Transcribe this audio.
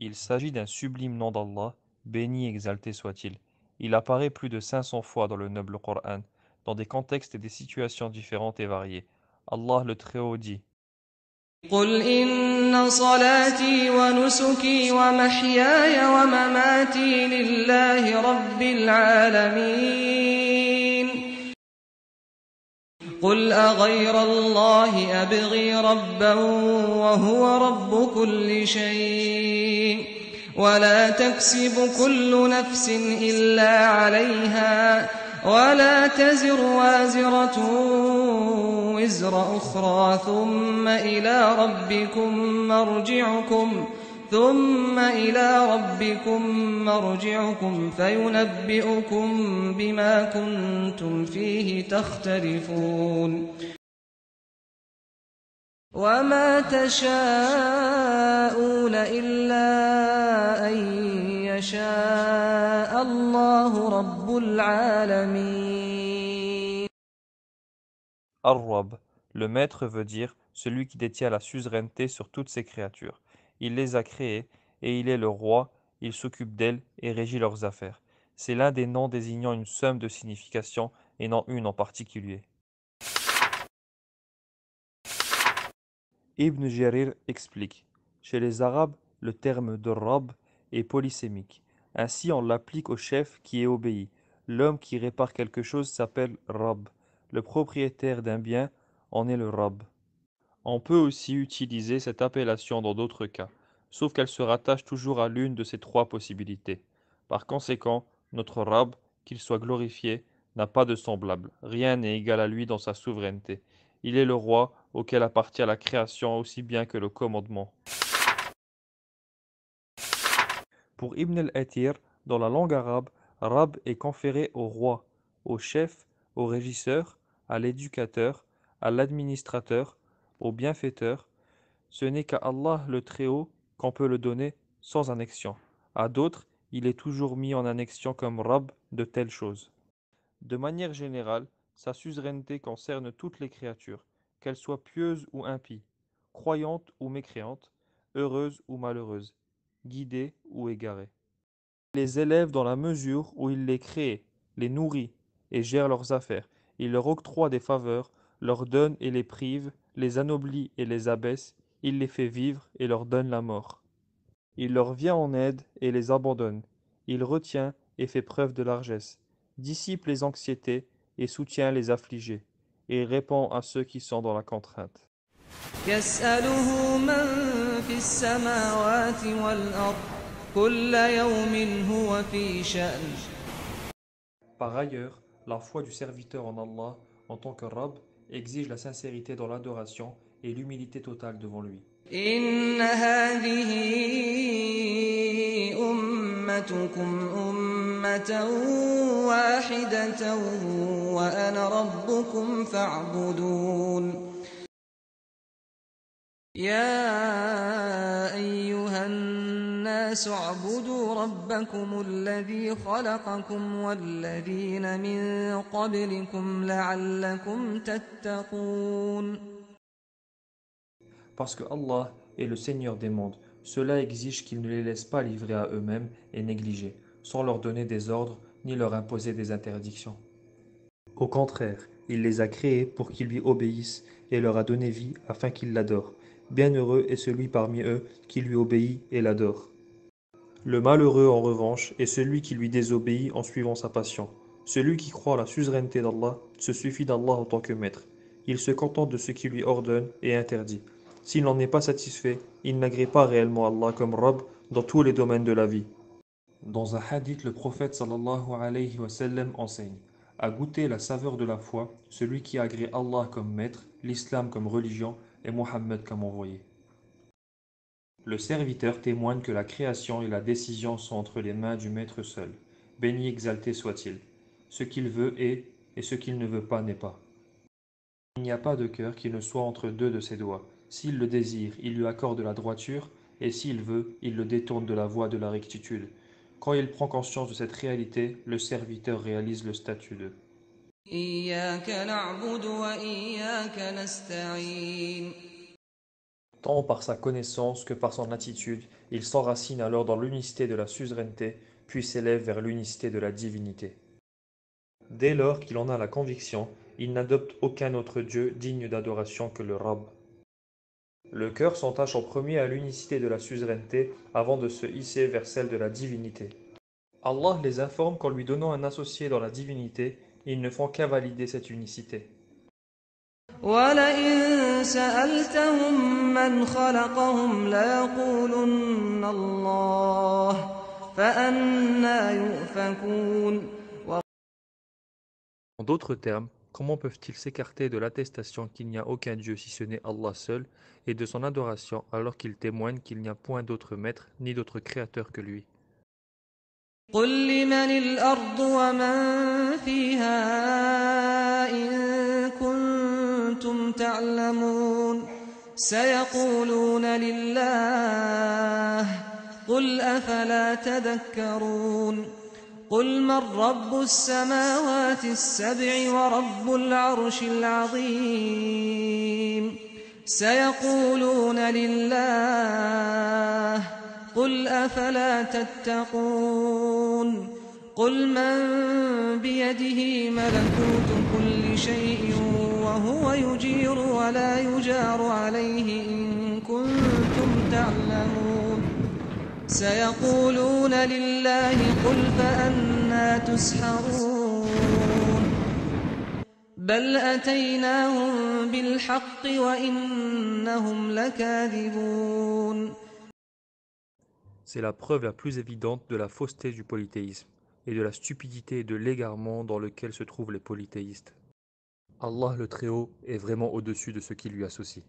Il s'agit d'un sublime nom d'Allah, béni et exalté soit-il. Il apparaît plus de 500 fois dans le noble Coran, dans des contextes et des situations différentes et variées. Allah le Très-Haut dit: قل إن صلاتي ونسكي ومحياي ومماتي لله رب العالمين قل أغير الله أبغي ربا وهو رب كل شيء ولا تكسب كل نفس إلا عليها ولا تزر وازرة وزر أخرى ثم إلى ربكم مرجعكم فينبئكم بما كنتم فيه تختلفون وما تشاءون إلا أن يشاء الله رب العالمين. Ar-Rabb, le maître veut dire celui qui détient la suzeraineté sur toutes ses créatures. Il les a créées et il est le roi, il s'occupe d'elles et régit leurs affaires. C'est l'un des noms désignant une somme de significations et non une en particulier. Ibn Jarir explique: chez les Arabes, le terme de Rabb est polysémique. Ainsi, on l'applique au chef qui est obéi. L'homme qui répare quelque chose s'appelle Rabb. Le propriétaire d'un bien en est le Rabb. On peut aussi utiliser cette appellation dans d'autres cas, sauf qu'elle se rattache toujours à l'une de ces trois possibilités. Par conséquent, notre Rabb, qu'il soit glorifié, n'a pas de semblable. Rien n'est égal à lui dans sa souveraineté. Il est le roi auquel appartient la création aussi bien que le commandement. Pour Ibn al-Athir, dans la langue arabe, Rab est conféré au roi, au chef, au régisseur, à l'éducateur, à l'administrateur, au bienfaiteur. Ce n'est qu'à Allah le Très-Haut qu'on peut le donner sans annexion. À d'autres, il est toujours mis en annexion comme Rab de telles choses. De manière générale, sa suzeraineté concerne toutes les créatures, qu'elles soient pieuses ou impies, croyantes ou mécréantes, heureuses ou malheureuses, guidées ou égarées. Il les élève dans la mesure où il les crée, les nourrit et gère leurs affaires. Il leur octroie des faveurs, leur donne et les prive, les anoblit et les abaisse, il les fait vivre et leur donne la mort. Il leur vient en aide et les abandonne. Il retient et fait preuve de largesse, dissipe les anxiétés et soutient les affligés, et répond à ceux qui sont dans la contrainte. يسأله من في السماوات والأرض كل يوم هو في شأن. Par ailleurs, la foi du serviteur en Allah, en tant que Rabb, exige la sincérité dans l'adoration et l'humilité totale devant lui. إن هذه أمتكم أمة واحدة وأنا ربكم فاعبدون. يا أيها الناس اعبدوا ربكم الذي خلقكم والذين من قبلكم لعلكم تتقون. Parce que Allah est le Seigneur des mondes, cela exige qu'il ne les laisse pas livrer à eux-mêmes et négligés, sans leur donner des ordres ni leur imposer des interdictions. Au contraire, il les a créés pour qu'ils lui obéissent et leur a donné vie afin qu'ils l'adorent. Bienheureux est celui parmi eux qui lui obéit et l'adore. Le malheureux, en revanche, est celui qui lui désobéit en suivant sa passion. Celui qui croit à la suzeraineté d'Allah se suffit d'Allah en tant que maître. Il se contente de ce qu'il lui ordonne et interdit. S'il n'en est pas satisfait, il n'agrée pas réellement Allah comme Rabb dans tous les domaines de la vie. Dans un hadith, le prophète sallallahu alayhi wa sallam enseigne: à goûter la saveur de la foi, celui qui agrée Allah comme maître, l'islam comme religion et Mohammed comme envoyé. Le serviteur témoigne que la création et la décision sont entre les mains du maître seul. Béni exalté soit-il. Ce qu'il veut est, et ce qu'il ne veut pas n'est pas. Il n'y a pas de cœur qui ne soit entre deux de ses doigts. S'il le désire, il lui accorde la droiture, et s'il veut, il le détourne de la voie de la rectitude. Quand il prend conscience de cette réalité, le serviteur réalise le statut de إياك نعبد وإياك نستعين. Tant par sa connaissance que par son attitude, il s'enracine alors dans l'unicité de la suzeraineté, puis s'élève vers l'unicité de la divinité. Dès lors qu'il en a la conviction, il n'adopte aucun autre Dieu digne d'adoration que le Rabb. Le cœur s'entache en premier à l'unicité de la suzeraineté avant de se hisser vers celle de la divinité. Allah les informe qu'en lui donnant un associé dans la divinité, ils ne font qu'invalider cette unicité. وَلَئِن سَأَلْتَهُم مَّنْ خَلَقَهُمْ لَيَقُولُنَّ اللَّهُ فَأَنَّىٰ يُؤْفَكُونَ. En d'autres termes, comment peuvent-ils s'écarter de l'attestation qu'il n'y a aucun Dieu si ce n'est Allah seul, et de son adoration alors qu'ils témoignent qu'il n'y a point d'autre maître ni d'autre créateur que lui? قُل لِّمَنِ الْأَرْضُ وَمَن فِيهَا إِن كُنتُمْ تَعْلَمُونَ سَيَقُولُونَ لِلَّهِ ۚ قُلْ أَفَلَا تَذَكَّرُونَ قُلْ مَن رَّبُّ السَّمَاوَاتِ السَّبْعِ وَرَبُّ الْعَرْشِ الْعَظِيمِ سَيَقُولُونَ لِلَّهِ ۚ قُلْ أَفَلَا تَتَّقُونَ قُلْ مَن بِيَدِهِ مَلَكُوتُ كُلِّ شَيْءٍ وَهُوَ يُجِيرُ وَلَا يُجَارُ عَلَيْهِ إِن كُنتُمْ تعلمون سَيَقُولُونَ لِلَّهِ قُلْ فَأَنَّىٰ تُسْحَرُونَ بَلْ أَتَيْنَاهُم بِالْحَقِّ وَإِنَّهُمْ لَكَاذِبُونَ. C'est la preuve la plus évidente de la fausseté du polythéisme, et de la stupidité et de l'égarement dans lequel se trouvent les polythéistes. Allah le Très-Haut est vraiment au-dessus de ce qui lui associe.